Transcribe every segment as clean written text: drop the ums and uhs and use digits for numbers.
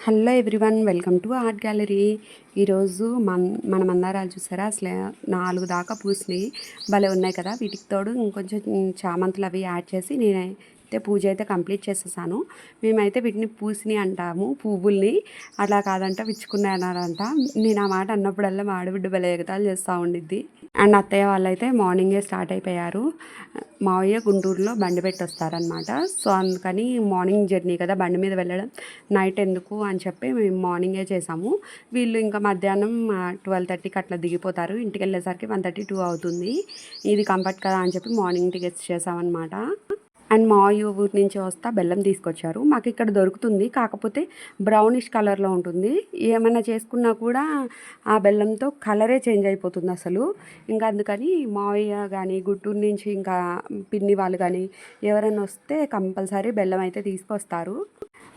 Hello everyone, welcome to art gallery. ఈరోజు మన మందారాలు చూసారా, అసలు 4 దాకా పూసినాయి. భలే ఉన్నాయి కదా. వీటికి తోడు ఇంకొంచెం చామంతులు అవి యాడ్ చేసి నేనైతే పూజ అయితే కంప్లీట్ చేసేసాను. మేమైతే వీటిని పూసిని అంటాము, పువ్వుల్ని. అట్లా కాదంట విచ్చుకున్నాయి అన్నారంట. నేను ఆ మాట అన్నప్పుడల్లా మా ఆడబిడ్డ భలే ఎగతాళి చేస్తూ ఉండిద్ది. అండ్ అత్తయ్య వాళ్ళైతే మార్నింగే స్టార్ట్ అయిపోయారు. మావయ్య గుంటూరులో బండి పెట్టి వస్తారనమాట. సో అందుకని మార్నింగ్ జర్నీ కదా, బండి మీద వెళ్ళడం నైట్ ఎందుకు అని చెప్పి మేము మార్నింగే చేసాము. వీళ్ళు ఇంకా మధ్యాహ్నం 12:30కి అట్లా దిగిపోతారు. ఇంటికి వెళ్ళేసరికి 1:30, 2 అవుతుంది. ఇది కంఫర్ట్ కదా అని చెప్పి మార్నింగ్ టికెట్స్ చేసామన్నమాట. అండ్ మా ఊరి నుంచి వస్తా బెల్లం తీసుకొచ్చారు. మాకు ఇక్కడ దొరుకుతుంది, కాకపోతే బ్రౌనిష్ కలర్లో ఉంటుంది. ఏమైనా చేసుకున్నా కూడా ఆ బెల్లంతో కలరే చేంజ్ అయిపోతుంది అసలు. ఇంకా అందుకని మావయ్య కానీ, గుంటూరు నుంచి ఇంకా పిన్ని వాళ్ళు కానీ ఎవరైనా వస్తే కంపల్సరీ బెల్లం అయితే తీసుకొస్తారు.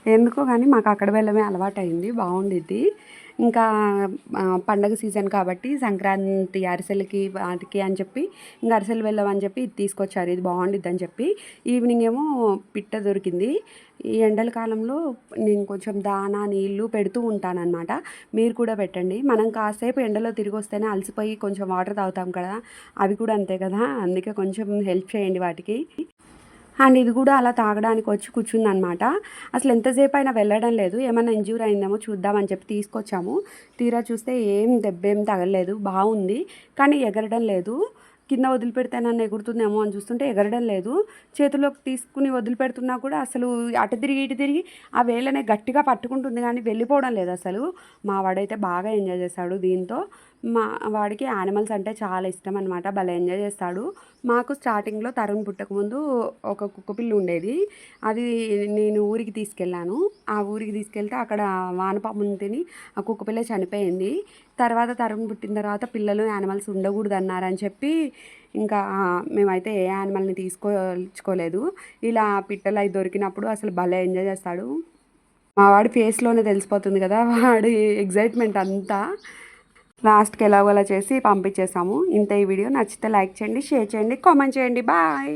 ఎందుకో కానీ మాకు అక్కడ బెల్లమే అలవాటైంది, బాగుండిద్ది. ఇంకా పండగ సీజన్ కాబట్టి సంక్రాంతి అరిసెలకి వాటికి అని చెప్పి ఇంకా అరిసెలు బెల్లం అని చెప్పి ఇది తీసుకొచ్చారు. ఇది బాగుండిద్ది అని చెప్పి. ఈవినింగ్ ఏమో పిట్ట దొరికింది. ఈ ఎండల కాలంలో నేను కొంచెం దానా నీళ్ళు పెడుతూ ఉంటానన్నమాట. మీరు కూడా పెట్టండి. మనం కాసేపు ఎండలో తిరిగి వస్తేనే అలసిపోయి కొంచెం వాటర్ తాగుతాం కదా, అవి కూడా అంతే కదా. అందుకే కొంచెం హెల్ప్ చేయండి వాటికి. అండ్ ఇది కూడా అలా తాగడానికి వచ్చి కూర్చుందనమాట. అసలు ఎంతసేపు అయినా వెళ్ళడం లేదు. ఏమైనా ఇంజ్యూర్ అయిందేమో చూద్దామని చెప్పి తీసుకొచ్చాము. తీరా చూస్తే దెబ్బేం తగలలేదు, బాగుంది. కానీ ఎగరడం లేదు. కింద వదిలిపెడితే నన్ను ఎగురుతుందేమో అని చూస్తుంటే ఎగరడం లేదు. చేతిలోకి తీసుకుని వదిలిపెడుతున్నా కూడా అసలు అటు తిరిగి ఇటు తిరిగి ఆ వేళ్ళనే గట్టిగా పట్టుకుంటుంది, కానీ వెళ్ళిపోవడం లేదు అసలు. మా వాడైతే బాగా ఎంజాయ్ చేశాడు దీంతో. మా వాడికి యానిమల్స్ అంటే చాలా ఇష్టం అనమాట, భలే ఎంజాయ్ చేస్తాడు. మాకు స్టార్టింగ్లో తరుణ్ పుట్టకముందు ఒక కుక్కపిల్ల ఉండేది. అది నేను ఊరికి తీసుకెళ్ళాను. ఆ ఊరికి తీసుకెళ్తే అక్కడ వానపాముని తిని ఆ కుక్కపిల్ల చనిపోయింది. తర్వాత తరుణ్ పుట్టిన తర్వాత పిల్లలు యానిమల్స్ ఉండకూడదు అన్నారని చెప్పి ఇంకా మేమైతే ఏ యానిమల్ని తీసుకోలేదు. ఇలా పిట్టలు అవి దొరికినప్పుడు అసలు భలే ఎంజాయ్ చేస్తాడు. మా వాడి ఫేస్లోనే తెలిసిపోతుంది కదా వాడి ఎగ్జైట్మెంట్ అంతా. లాస్ట్కి ఎలాగోలా చేసి పంపించేసాము. ఇంత ఈ వీడియో నచ్చితే లైక్ చేయండి, షేర్ చేయండి, కామెంట్ చేయండి. బాయ్.